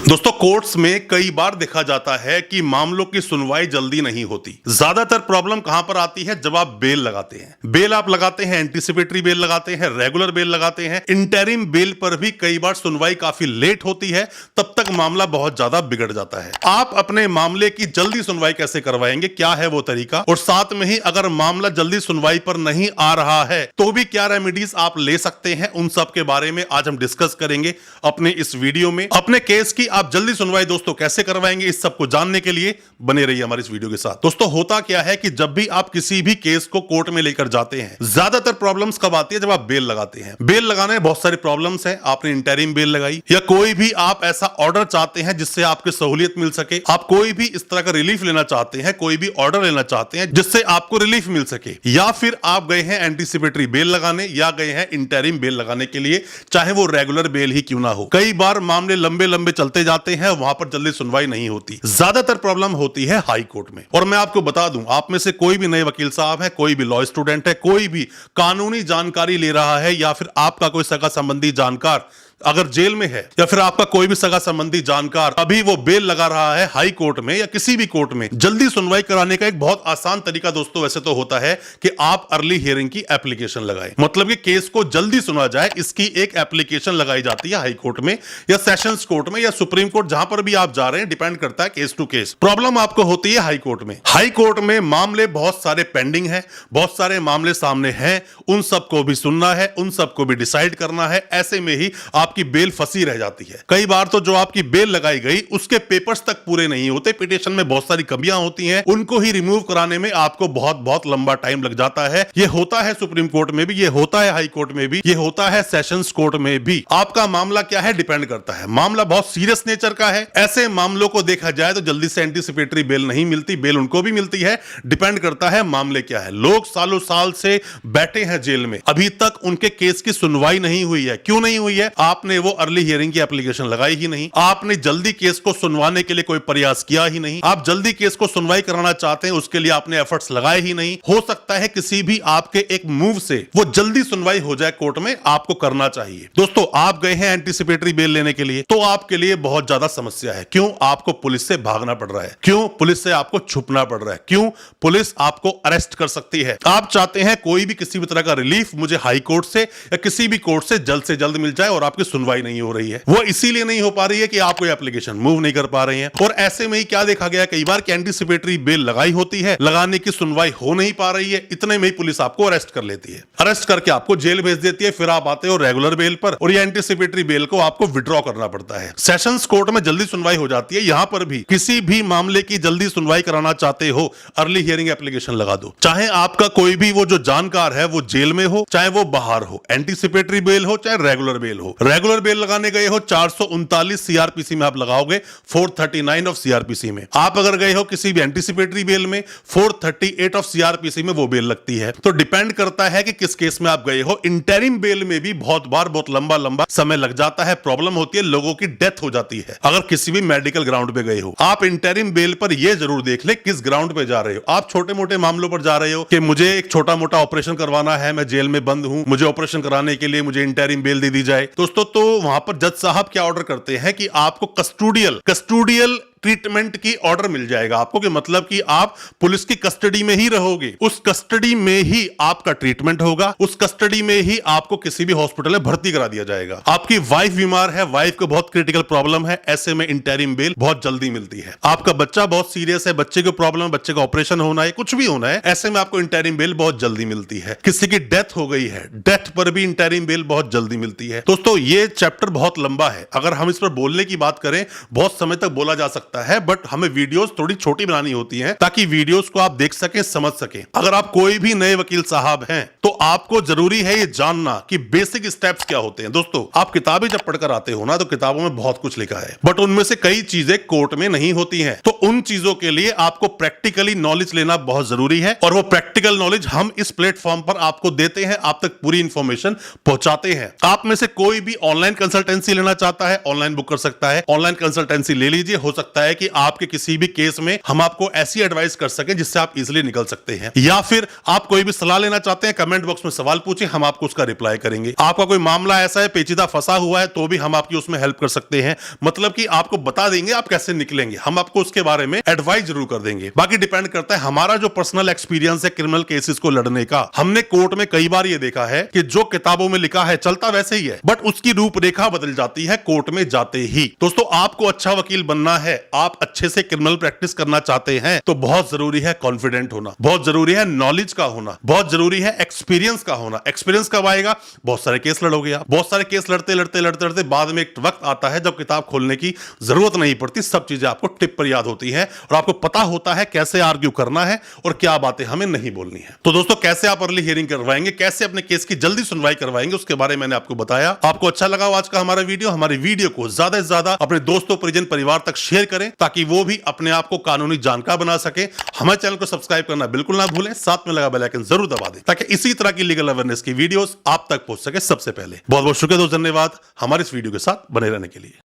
दोस्तों कोर्ट्स में कई बार देखा जाता है कि मामलों की सुनवाई जल्दी नहीं होती। ज्यादातर प्रॉब्लम कहां पर आती है? जब आप बेल लगाते हैं। बेल आप लगाते हैं, एंटीसिपेटरी बेल लगाते हैं, रेगुलर बेल लगाते हैं, इंटरिम बेल पर भी कई बार सुनवाई काफी लेट होती है, तब तक मामला बहुत ज्यादा बिगड़ जाता है। आप अपने मामले की जल्दी सुनवाई कैसे करवाएंगे? क्या है वो तरीका? और साथ में ही अगर मामला जल्दी सुनवाई पर नहीं आ रहा है तो भी क्या रेमेडीज आप ले सकते हैं? उन सब के बारे में आज हम डिस्कस करेंगे अपने इस वीडियो में। अपने केस की आप जल्दी सुनवाई दोस्तों कैसे करवाएंगे, इस सब को जानने के लिए बने रहिए हमारे इस वीडियो के साथ। दोस्तों होता क्या है कि जब भी आप किसी भी केस को कोर्ट में लेकर जाते हैं, ज्यादातर प्रॉब्लम्स कब आती है? जब आप बेल लगाते हैं। बेल लगाने में बहुत सारी प्रॉब्लम्स हैं। आपने इंटरिम बेल लगाई या कोई भी आप ऐसा ऑर्डर चाहते हैं जिससे आपकी सहूलियत मिल सके, आप कोई भी इस तरह का रिलीफ लेना चाहते हैं, कोई भी ऑर्डर लेना चाहते हैं जिससे आपको रिलीफ मिल सके, या फिर आप गए हैं एंटीसिपेटरी बेल लगाने या गए हैं इंटरिम बेल लगाने के लिए, चाहे वो रेगुलर बेल ही क्यों ना हो। कई बार मामले लंबे लंबे चलते जाते हैं, वहां पर जल्दी सुनवाई नहीं होती। ज्यादातर प्रॉब्लम होती है हाई कोर्ट में। और मैं आपको बता दूं, आप में से कोई भी नए वकील साहब है, कोई भी लॉ स्टूडेंट है, कोई भी कानूनी जानकारी ले रहा है, या फिर आपका कोई सगा संबंधी जानकार अगर जेल में है, या फिर आपका कोई भी सगा संबंधी जानकार अभी वो बेल लगा रहा है हाई कोर्ट में या किसी भी कोर्ट में, जल्दी सुनवाई कराने का एक बहुत आसान तरीका दोस्तों वैसे तो होता है कि आप अर्ली हियरिंग की एप्लीकेशन लगाएं। मतलब कि केस को जल्दी सुना जाए, इसकी एक एप्लीकेशन लगाई जाती है हाई कोर्ट में या सेशंस कोर्ट में या सुप्रीम कोर्ट, जहां पर भी आप जा रहे हैं, डिपेंड करता है केस टू केस। प्रॉब्लम आपको होती है हाई कोर्ट में। हाई कोर्ट में मामले बहुत सारे पेंडिंग है, बहुत सारे मामले सामने हैं, उन सबको भी सुनना है, उन सबको भी डिसाइड करना है। ऐसे में ही आपकी बेल फंसी रह जाती है। कई बार तो जो आपकी बेल लगाई गई उसके पेपर्स तक पूरे नहीं होते, पिटीशन में बहुत सारी कमियां होती हैं, उनको ही रिमूव कराने में आपको बहुत बहुत लंबा टाइम लग जाता है। ये होता है सुप्रीम कोर्ट में भी, ये होता है हाई कोर्ट में भी, ये होता है सेशंस कोर्ट में भी। आपका मामला क्या है डिपेंड करता है। मामला बहुत सीरियस नेचर का है, ऐसे मामलों को देखा जाए तो जल्दी से एंटीसिपेटरी बेल नहीं मिलती, बेल उनको भी मिलती है, डिपेंड करता है मामले क्या है। लोग सालों साल से बैठे हैं जेल में, अभी तक उनके केस की सुनवाई नहीं हुई है। क्यों नहीं हुई है? आपने वो अर्ली हियरिंग की एप्लीकेशन लगाई ही नहीं, आपने जल्दी केस को सुनवाने के लिए कोई प्रयास किया ही नहीं, आप जल्दी केस को सुनवाई कराना चाहते हैं, उसके लिए आपने एफर्ट्स लगाए ही नहीं। हो सकता है किसी भी आपके एक मूव से वो जल्दी सुनवाई हो जाए कोर्ट में, आपको करना चाहिए। दोस्तों आप गए हैं एंटीसिपेटरी बेल लेने के लिए, तो आपके लिए बहुत ज्यादा समस्या है। क्यों? आपको पुलिस से भागना पड़ रहा है। क्यों? पुलिस से आपको छुपना पड़ रहा है। क्यों? पुलिस आपको अरेस्ट कर सकती है। आप चाहते हैं कोई भी किसी भी तरह का रिलीफ मुझे हाई कोर्ट से या किसी भी कोर्ट से जल्द मिल जाए, और आपकी सुनवाई नहीं हो रही है। वो इसीलिए नहीं हो पा रही है कि आप कोई एप्लीकेशन मूव नहीं कर पा रहे हैं। और ऐसे में ही क्या देखा गया, कई बार एंटीसिपेटरी बेल लगाई होती है, लगाने की सुनवाई हो नहीं पा रही है, इतने में ही पुलिस आपको अरेस्ट कर लेती है, अरेस्ट करके आपको जेल भेज देती है। फिर आप आते हो रेगुलर बेल पर, और ये एंटीसिपेटरी बेल को आपको विड्रॉ करना पड़ता है। सेशंस कोर्ट में जल्दी सुनवाई हो जाती है। यहां पर भी किसी भी मामले की जल्दी सुनवाई कराना चाहते हो, अर्ली हियरिंग एप्लीकेशन लगा दो। चाहे आपका कोई भी वो जो जानकार है वो जेल में हो, चाहे वो बाहर हो, एंटीसिपेटरी बेल हो चाहे रेगुलर बेल हो। रेगुलर बेल लगाने गए हो 439 सीआरपीसी में आप लगाओगे, 439 ऑफ सीआरपीसी में। आप अगर गए हो किसी भी एंटीसिपेटरी बेल में, 438 ऑफ सीआरपीसी में वो बेल लगती है। तो डिपेंड करता है कि किस केस में आप गए हो। इंटरिम बेल में भी बहुत बार बहुत लंबा लंबा समय लग जाता है। प्रॉब्लम होती है, लोगों की डेथ हो जाती है अगर किसी भी मेडिकल ग्राउंड पे गए हो। आप इंटरिम बेल पर यह जरूर देख ले किस ग्राउंड पे जा रहे हो। आप छोटे मोटे मामलों पर जा रहे हो कि मुझे एक छोटा मोटा ऑपरेशन करवाना है, मैं जेल में बंद हूं, मुझे ऑपरेशन कराने के लिए मुझे इंटरिम बेल दे दी जाए दोस्तों, तो वहां पर जज साहब क्या ऑर्डर करते हैं कि आपको कस्टोडियल ट्रीटमेंट की ऑर्डर मिल जाएगा आपको, कि मतलब कि आप पुलिस की कस्टडी में ही रहोगे, उस कस्टडी में ही आपका ट्रीटमेंट होगा, उस कस्टडी में ही आपको किसी भी हॉस्पिटल में भर्ती करा दिया जाएगा। आपकी वाइफ बीमार है, वाइफ को बहुत क्रिटिकल प्रॉब्लम है, ऐसे में इंटरिम बेल बहुत जल्दी मिलती है। आपका बच्चा बहुत सीरियस है, बच्चे को प्रॉब्लम है, बच्चे का ऑपरेशन होना है, कुछ भी होना है, ऐसे में आपको इंटरिम बेल बहुत जल्दी मिलती है। किसी की डेथ हो गई है, डेथ पर भी इंटरिम बेल बहुत जल्दी मिलती है। दोस्तों ये चैप्टर बहुत लंबा है, अगर हम इस पर बोलने की बात करें बहुत समय तक बोला जा सकता है, बट हमें वीडियोस थोड़ी छोटी बनानी होती हैं ताकि वीडियोस को आप देख सकें, समझ सकें। अगर आप कोई भी नए वकील साहब हैं तो आपको जरूरी है ये जानना कि बेसिक स्टेप्स क्या होते हैं। दोस्तों आप किताबें जब पढ़कर आते हो ना, तो किताबों में बहुत कुछ लिखा है, बट उनमें से कई चीजें कोर्ट में नहीं होती हैं। तो उन चीजों के लिए आपको प्रैक्टिकली नॉलेज लेना बहुत जरूरी है, और वो प्रैक्टिकल नॉलेज हम इस प्लेटफॉर्म पर आपको देते हैं, आप तक पूरी इंफॉर्मेशन पहुंचाते हैं। आप में से कोई भी ऑनलाइन कंसल्टेंसी लेना चाहता है, ऑनलाइन बुक कर सकता है, ऑनलाइन कंसल्टेंसी ले लीजिए। हो सकता है कि आपके किसी भी केस में हम आपको ऐसी एडवाइस कर सके जिससे आप इजीली निकल सकते हैं, या फिर आप कोई भी सलाह लेना चाहते हैं, कमेंट कमेंट बॉक्स में सवाल पूछे, हम आपको उसका रिप्लाई करेंगे। आपका कोई मामला ऐसा है पेचीदा फंसा हुआ है तो भी हम आपकी उसमें हेल्प कर सकते हैं, मतलब कि आपको बता देंगे आप कैसे निकलेंगे, हम आपको उसके बारे में एडवाइस जरूर कर देंगे। बाकी डिपेंड करता है हमारा जो पर्सनल एक्सपीरियंस है क्रिमिनल केसेस को लड़ने का। हमने कोर्ट में कई बार ये देखा है कि जो किताबों में लिखा है चलता वैसे ही है, बट उसकी रूपरेखा बदल जाती है कोर्ट में जाते ही। दोस्तों आपको अच्छा वकील बनना है, आप अच्छे से क्रिमिनल प्रैक्टिस करना चाहते हैं तो बहुत जरूरी है कॉन्फिडेंट होना, बहुत जरूरी है नॉलेज का होना, बहुत जरूरी है एक्सपीरियंस का होना। एक्सपीरियंस कब आएगा? बहुत सारे केस लड़ोगे आप, बहुत सारे केस लड़ते लड़ते लड़ते लड़ते बाद में एक वक्त आता है जब किताब खोलने की जरूरत नहीं पड़ती, सब चीजें आपको टिप पर याद होती है और आपको पता होता है कैसे आर्ग्यू करना है और क्या बातें हमें नहीं बोलनी है। तो दोस्तों कैसे आप अर्ली हियरिंग करवाएंगे, कैसे अपने केस की जल्दी सुनवाई करवाएंगे, उसके बारे में मैंने आपको बताया। आपको अच्छा लगा आज का हमारा वीडियो? हमारी वीडियो को ज्यादा से ज्यादा अपने दोस्तों परिजन परिवार तक शेयर करें ताकि वो भी अपने आप को कानूनी जानकार बना सके। हमारे चैनल को सब्सक्राइब करना बिल्कुल ना भूलें, साथ में लगा बेल आइकन जरूर दबा दें ताकि इसी तरह की लीगल अवेयरनेस की वीडियोस आप तक पहुंच सके सबसे पहले। बहुत बहुत शुक्रिया दोस्तों, धन्यवाद हमारे इस वीडियो के साथ बने रहने के लिए।